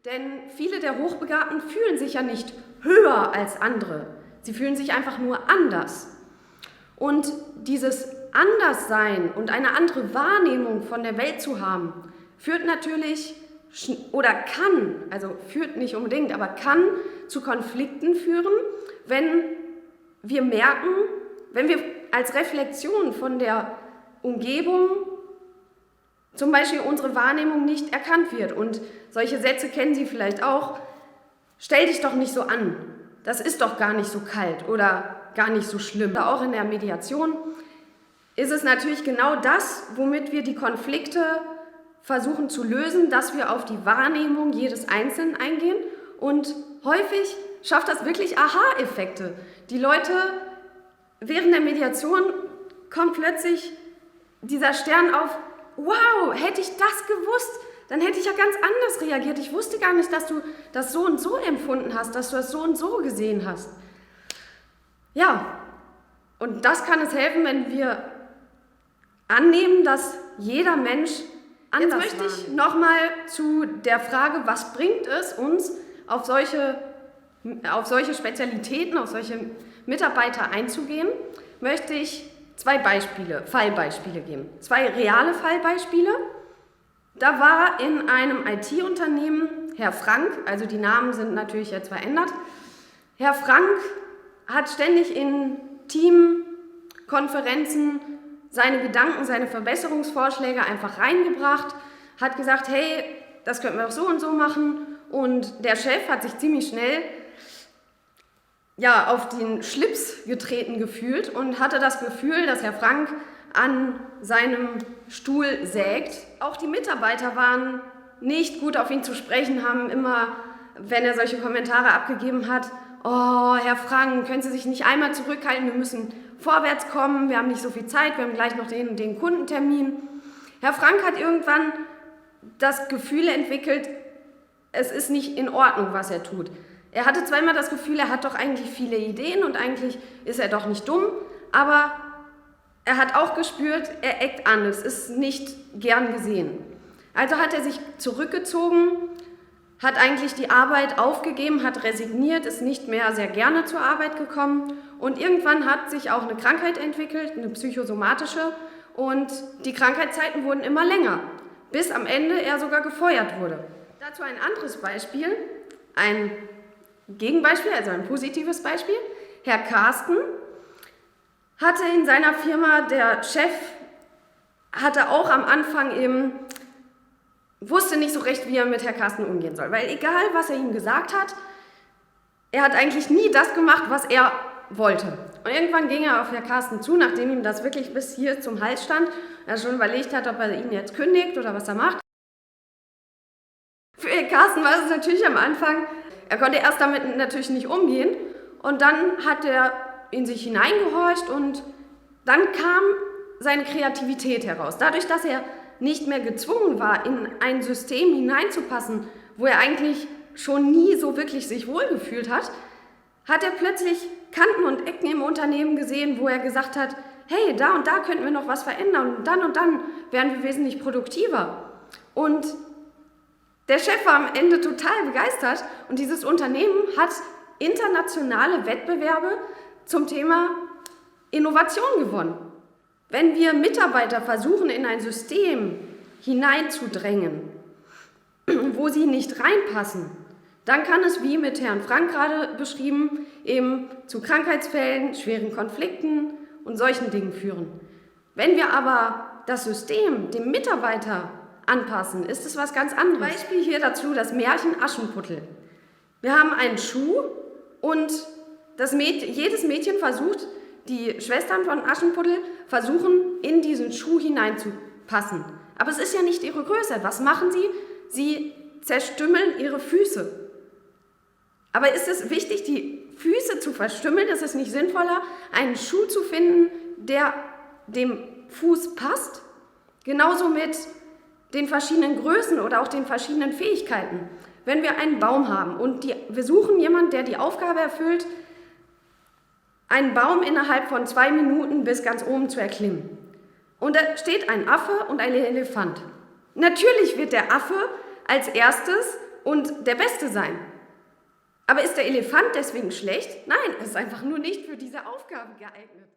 Denn viele der Hochbegabten fühlen sich ja nicht höher als andere. Sie fühlen sich einfach nur anders. Und dieses Anderssein und eine andere Wahrnehmung von der Welt zu haben, führt natürlich oder kann, also führt nicht unbedingt, aber kann zu Konflikten führen, wenn wir merken, wenn wir als Reflexion von der Umgebung zum Beispiel unsere Wahrnehmung nicht erkannt wird. Und solche Sätze kennen Sie vielleicht auch. Stell dich doch nicht so an. Das ist doch gar nicht so kalt oder gar nicht so schlimm. Auch in der Mediation ist es natürlich genau das, womit wir die Konflikte versuchen zu lösen, dass wir auf die Wahrnehmung jedes Einzelnen eingehen. Und häufig schafft das wirklich Aha-Effekte. Die Leute, während der Mediation kommt plötzlich dieser Stern auf, wow, hätte ich das gewusst, dann hätte ich ja ganz anders reagiert. Ich wusste gar nicht, dass du das so und so empfunden hast, dass du das so und so gesehen hast. Ja, und das kann es helfen, wenn wir annehmen, dass jeder Mensch anders ist. Jetzt möchte ich nochmal zu der Frage, was bringt es uns, auf solche Spezialitäten, auf solche Mitarbeiter einzugehen, möchte ich zwei Fallbeispiele geben. Zwei reale Fallbeispiele. Da war in einem IT-Unternehmen Herr Frank, also die Namen sind natürlich jetzt verändert. Herr Frank hat ständig in Teamkonferenzen seine Gedanken, seine Verbesserungsvorschläge einfach reingebracht, hat gesagt, hey, das könnten wir doch so und so machen. Und der Chef hat sich ziemlich schnell auf den Schlips getreten gefühlt und hatte das Gefühl, dass Herr Frank an seinem Stuhl sägt. Auch die Mitarbeiter waren nicht gut auf ihn zu sprechen, haben immer, wenn er solche Kommentare abgegeben hat, oh, Herr Frank, können Sie sich nicht einmal zurückhalten, wir müssen vorwärts kommen, wir haben nicht so viel Zeit, wir haben gleich noch den Kundentermin. Herr Frank hat irgendwann das Gefühl entwickelt, es ist nicht in Ordnung, was er tut. Er hatte zweimal das Gefühl, er hat doch eigentlich viele Ideen und eigentlich ist er doch nicht dumm, aber er hat auch gespürt, er eckt an, es ist nicht gern gesehen. Also hat er sich zurückgezogen, hat eigentlich die Arbeit aufgegeben, hat resigniert, ist nicht mehr sehr gerne zur Arbeit gekommen und irgendwann hat sich auch eine Krankheit entwickelt, eine psychosomatische, und die Krankheitszeiten wurden immer länger, bis am Ende er sogar gefeuert wurde. Dazu ein anderes Beispiel, ein Gegenbeispiel, also ein positives Beispiel. Herr Carsten hatte in seiner Firma, der Chef hatte auch am Anfang wusste nicht so recht, wie er mit Herr Carsten umgehen soll. Weil egal, was er ihm gesagt hat, er hat eigentlich nie das gemacht, was er wollte. Und irgendwann ging er auf Herr Carsten zu, nachdem ihm das wirklich bis hier zum Hals stand, er schon überlegt hat, ob er ihn jetzt kündigt oder was er macht. Für Herr Carsten war es natürlich am Anfang, er konnte erst damit natürlich nicht umgehen und dann hat er in sich hineingehorcht und dann kam seine Kreativität heraus. Dadurch, dass er nicht mehr gezwungen war, in ein System hineinzupassen, wo er eigentlich schon nie so wirklich sich wohlgefühlt hat, hat er plötzlich Kanten und Ecken im Unternehmen gesehen, wo er gesagt hat, hey, da und da könnten wir noch was verändern und dann wären wir wesentlich produktiver. Und der Chef war am Ende total begeistert und dieses Unternehmen hat internationale Wettbewerbe zum Thema Innovation gewonnen. Wenn wir Mitarbeiter versuchen, in ein System hineinzudrängen, wo sie nicht reinpassen, dann kann es, wie mit Herrn Frank gerade beschrieben, eben zu Krankheitsfällen, schweren Konflikten und solchen Dingen führen. Wenn wir aber das System dem Mitarbeiter anpassen, ist es was ganz anderes. Beispiel hier dazu das Märchen Aschenputtel. Wir haben einen Schuh und jedes Mädchen versucht, die Schwestern von Aschenputtel versuchen, in diesen Schuh hineinzupassen. Aber es ist ja nicht ihre Größe. Was machen sie? Sie zerstümmeln ihre Füße. Aber ist es wichtig, die Füße zu verstümmeln? Ist es nicht sinnvoller, einen Schuh zu finden, der dem Fuß passt? Genauso mit den verschiedenen Größen oder auch den verschiedenen Fähigkeiten. Wenn wir einen Baum haben und wir suchen jemanden, der die Aufgabe erfüllt, einen Baum innerhalb von 2 Minuten bis ganz oben zu erklimmen. Und da steht ein Affe und ein Elefant. Natürlich wird der Affe als erstes und der Beste sein. Aber ist der Elefant deswegen schlecht? Nein, er ist einfach nur nicht für diese Aufgabe geeignet.